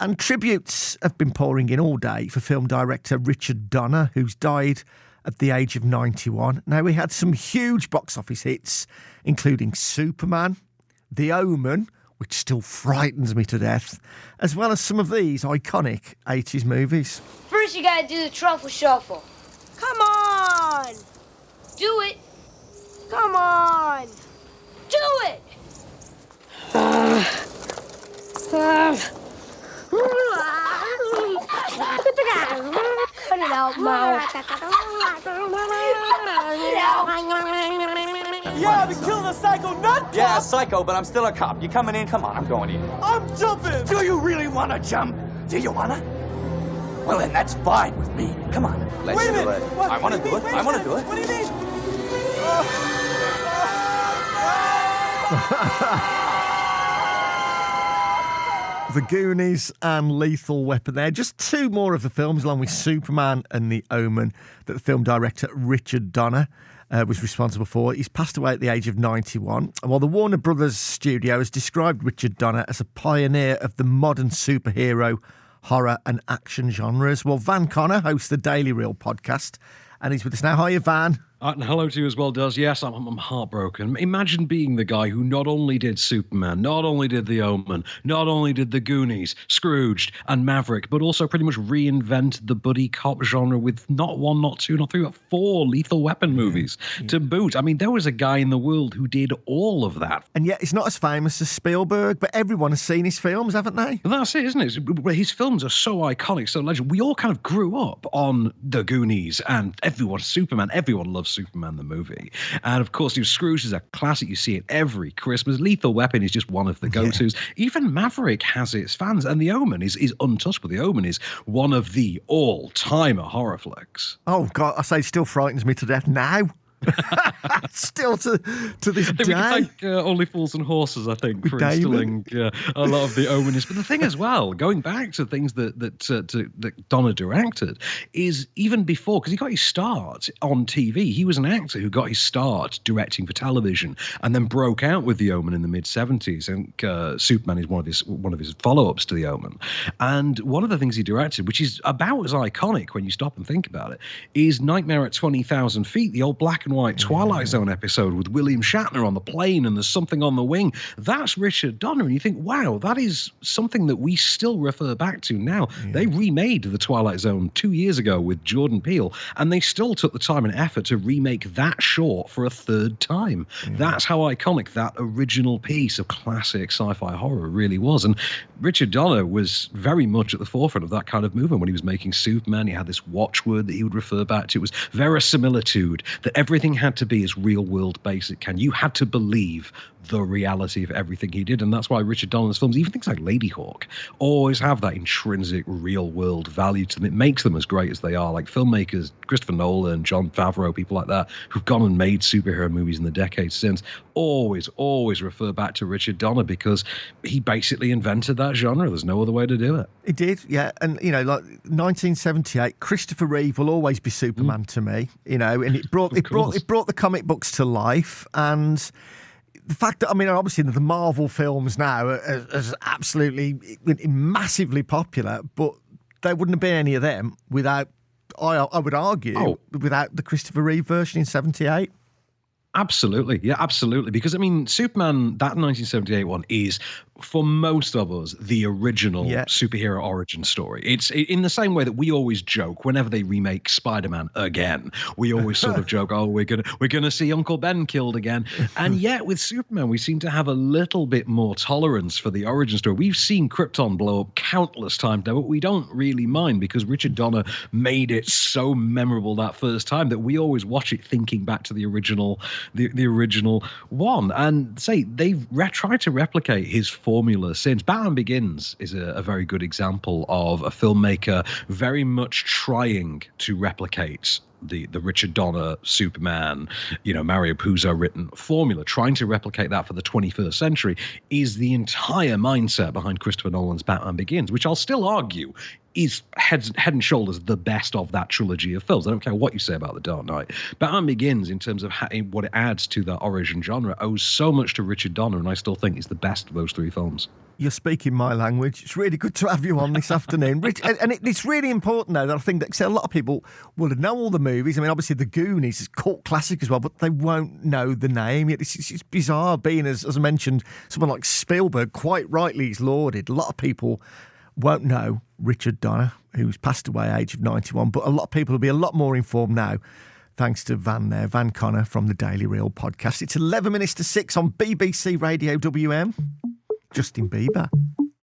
And tributes have been pouring in all day for film director Richard Donner, who's died at the age of 91. Now, we had some huge box office hits, including Superman, The Omen, which still frightens me to death, as well as some of these iconic 80s movies. First, you gotta do the truffle shuffle. Come on! Do it. Come on! Do it! Put it out, Mo. Yeah, we killed a psycho nut cop! Yeah, psycho, but I'm still a cop. You coming in? Come on, I'm going in. I'm jumping! Do you really want to jump? Do you want to? Well, then that's fine with me. Come on, let's Wait a do minute! it. What? I want to do it. I want to do it. What do you mean? The Goonies and Lethal Weapon there. Just two more of the films, along with Superman and The Omen, that the film director Richard Donner was responsible for. He's passed away at the age of 91. And while the Warner Brothers studio has described Richard Donner as a pioneer of the modern superhero, horror and action genres, well, Van Connor hosts the Daily Reel podcast, and he's with us now. Hiya, Van. And hello to you as well, Daz. Yes, I'm heartbroken. Imagine being the guy who not only did Superman, not only did The Omen, not only did The Goonies, Scrooged, and Maverick, but also pretty much reinvented the buddy cop genre with not one, not two, not three, but four Lethal Weapon movies to boot. I mean, there was a guy in the world who did all of that. And yet he's not as famous as Spielberg, but everyone has seen his films, haven't they? Well, that's it, isn't it? His films are so iconic, so legend. We all kind of grew up on The Goonies, and everyone, Superman, everyone loves Superman the movie. And of course, Scrooge is a classic. You see it every Christmas. Lethal Weapon is just one of the go-tos. Even Maverick has its fans, and The Omen is untouchable. The Omen is one of the all-timer horror flicks. Oh, God, I say it still frightens me to death now. Still to this day. We can thank Only Fools and Horses, I think, for instilling a lot of the Omenism. But the thing as well, going back to things that Donner directed, is even before, because he got his start on TV, he was an actor who got his start directing for television and then broke out with The Omen in the mid-70s. And Superman is one of his follow-ups to The Omen. And one of the things he directed, which is about as iconic when you stop and think about it, is Nightmare at 20,000 Feet, the old black and white Twilight Zone episode with William Shatner on the plane and there's something on the wing. That's Richard Donner. And you think, wow, that is something that we still refer back to now. Yeah. They remade The Twilight Zone 2 years ago with Jordan Peele, and they still took the time and effort to remake that short for a third time. Yeah. That's how iconic that original piece of classic sci-fi horror really was. And Richard Donner was very much at the forefront of that kind of movement when he was making Superman. He had this watchword that he would refer back to. It was verisimilitude, that everything had to be as real-world based as it can. You had to believe the reality of everything he did, and that's why Richard Donner's films, even things like Ladyhawke, always have that intrinsic real-world value to them. It makes them as great as they are. Like filmmakers, Christopher Nolan, Jon Favreau, people like that, who've gone and made superhero movies in the decades since, always refer back to Richard Donner because he basically invented that genre. There's no other way to do it. He did, yeah. And, you know, like 1978, Christopher Reeve will always be Superman to me, you know, and it brought the comic books to life. And the fact that, I mean, obviously the Marvel films now are absolutely massively popular, but there wouldn't have been any of them without, I would argue, without the Christopher Reeve version in 78. Absolutely. Yeah, absolutely. Because, I mean, Superman, that 1978 one is, for most of us, the original superhero origin story. It's in the same way that we always joke whenever they remake Spider-Man again. We always sort of joke, oh, we're gonna see Uncle Ben killed again. And yet with Superman, we seem to have a little bit more tolerance for the origin story. We've seen Krypton blow up countless times now, but we don't really mind because Richard Donner made it so memorable that first time that we always watch it thinking back to the original one. And say they've tried to replicate his formula since. Batman Begins is a very good example of a filmmaker very much trying to replicate the Richard Donner Superman, you know, Mario Puzo written formula. Trying to replicate that for the 21st century is the entire mindset behind Christopher Nolan's Batman Begins, which I'll still argue is head and shoulders the best of that trilogy of films. I don't care what you say about The Dark Knight. Batman Begins, in terms of what it adds to the origin genre, owes so much to Richard Donner, and I still think it's the best of those three films. You're speaking my language. It's really good to have you on this afternoon. It's really important, though, that I think that a lot of people will know all the movies. I mean, obviously, The Goonies is a cult classic as well, but they won't know the name. It's bizarre being, as I mentioned, someone like Spielberg, quite rightly, is lauded. A lot of people won't know Richard Donner, who's passed away at the age of 91, but a lot of people will be a lot more informed now, thanks to Van Connor from the Daily Reel podcast. It's 11 minutes to 6 on BBC Radio WM. Justin Bieber.